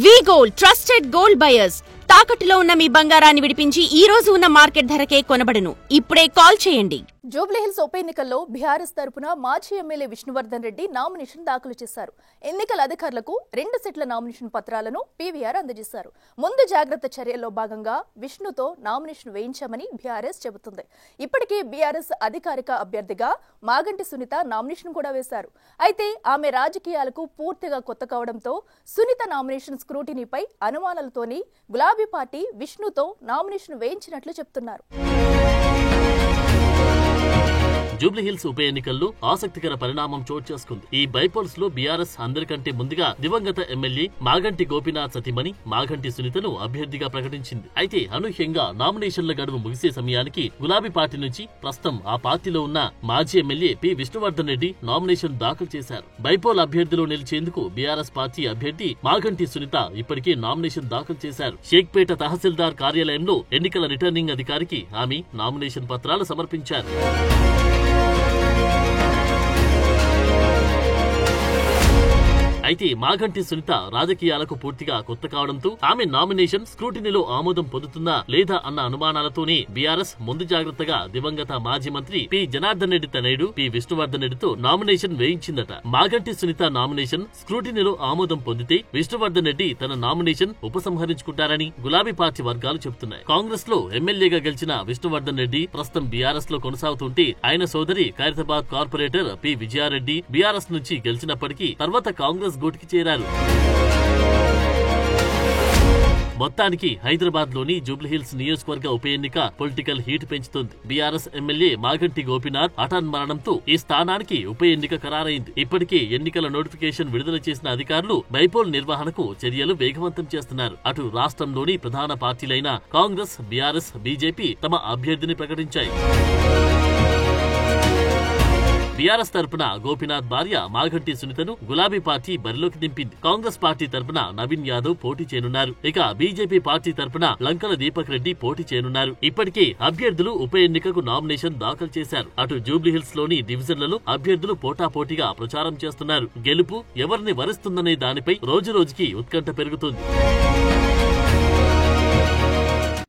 వి gold trusted gold buyers తాకట్టులో ఉన్న మీ బంగారాన్ని విడిపించి ఈ రోజు ఉన్న మార్కెట్ ధరకే కొనబడును. ఇప్పుడే కాల్ చేయండి. జూబ్లీహిల్స్ ఉప ఎన్నికల్లో బీఆర్ఎస్ తరపున మాజీ ఎమ్మెల్యే విష్ణువర్ధన్ రెడ్డి నామినేషన్ దాఖలు చేశారు. ఎన్నికల అధికారులకు 2 సెట్ల నామినేషన్ పత్రాలను పీవీఆర్ అందజేశారు. ముందు జాగ్రత్త చర్యల్లో భాగంగా విష్ణుతో నామినేషన్ వేయించామని బీఆర్ఎస్ చెబుతుంది. ఇప్పటికే బీఆర్ఎస్ అధికారిక అభ్యర్థిగా మాగంటి సునీత నామినేషన్ కూడా వేశారు. అయితే ఆమె రాజకీయాలకు పూర్తిగా కొత్త కావడంతో సునీత నామినేషన్ స్క్రూటినీపై అనుమానాలతోని గులాబీ పార్టీ విష్ణుతో నామినేషన్ వేయించినట్లు చెప్తున్నారు. జూబ్లీహిల్స్ ఉప ఎన్నికల్లో ఆసక్తికర పరిణామం చోటు చేసుకుంది. ఈ బైపోల్స్ లో బీఆర్ఎస్ అందరికంటే ముందుగా దివంగత ఎమ్మెల్యే మాగంటి గోపీనాథ్ సతీమణి మాగంటి సునీతను అభ్యర్థిగా ప్రకటించింది. అయితే అనూహ్యంగా నామినేషన్ల గడువు ముగిసే సమయానికి గులాబీ పార్టీ నుంచి ప్రస్తుతం ఆ పార్టీలో ఉన్న మాజీ MLA P Vishnuvardhan Reddy nomination దాఖలు చేశారు. బైపోల్ అభ్యర్థిలో నిలిచేందుకు బీఆర్ఎస్ పార్టీ అభ్యర్థి మాగంటి సునీత ఇప్పటికే నామినేషన్ దాఖలు చేశారు. షేక్పేట తహసీల్దార్ కార్యాలయంలో ఎన్నికల రిటర్నింగ్ అధికారికి ఆమె నామినేషన్ పత్రాలు సమర్పించారు. అయితే మాగంటి సునీత రాజకీయాలకు పూర్తిగా కొత్త కావడంతో ఆమె నామినేషన్ స్క్రూటినీలో ఆమోదం పొందుతుందా లేదా అన్న అనుమానాలతోనే బీఆర్ఎస్ ముందు జాగ్రత్తగా దివంగత మాజీ మంత్రి పి జనార్దన్ రెడ్డి తనయుడు పి విష్ణువర్ధన్ రెడ్డితో నామినేషన్ వేయించిందట. మాగంటి సునీత నామినేషన్ స్క్రూటినీలో ఆమోదం పొందితే విష్ణువర్ధన్ రెడ్డి తన నామినేషన్ ఉపసంహరించుకుంటారని గులాబీ పార్టీ వర్గాలు చెబుతున్నాయి. కాంగ్రెస్ లో ఎమ్మెల్యేగా గెలిచిన విష్ణువర్ధన్ రెడ్డి ప్రస్తుతం బీఆర్ఎస్ లో కొనసాగుతుంటే ఆయన సోదరి Khairatabad corporator P Vijaya Reddy BRS నుంచి గెలిచినప్పటికీ తర్వాత కాంగ్రెస్ గూటికి చేరారు. మొత్తానికి హైదరాబాద్ లోని జూబ్లీహిల్స్ నియోజకవర్గ ఉప ఎన్నిక పొలిటికల్ హీట్ పెంచుతుంది. బీఆర్ఎస్ ఎమ్మెల్యే మాగంటి గోపీనాథ్ హఠాన్ మరణంతో ఈ స్థానానికి ఉప ఎన్నిక ఖరారైంది. ఇప్పటికే ఎన్నికల నోటిఫికేషన్ విడుదల చేసిన అధికారులు బైపోల్ నిర్వహణకు చర్యలు వేగవంతం చేస్తున్నారు. అటు రాష్ట్రంలోని ప్రధాన పార్టీలైన కాంగ్రెస్, బీఆర్ఎస్, బీజేపీ తమ అభ్యర్థిని ప్రకటించాయి. బీఆర్ఎస్ తరపున గోపీనాథ్ భార్య మాగంటి సునీతను గులాబీ పార్టీ బరిలోకి దింపింది. కాంగ్రెస్ పార్టీ తరపున నవీన్ యాదవ్ పోటీ చేయనున్నారు. ఇక బీజేపీ పార్టీ తరపున లంకల దీపక్ రెడ్డి పోటీ చేయనున్నారు. ఇప్పటికే అభ్యర్థులు ఉప ఎన్నికకు నామినేషన్ దాఖలు చేశారు. అటు జూబ్లీహిల్స్ లోని డివిజన్లలో అభ్యర్థులు పోటాపోటీగా ప్రచారం చేస్తున్నారు. గెలుపు ఎవరిని వరిస్తుందనే దానిపై రోజురోజుకి ఉత్కంఠ పెరుగుతుంది.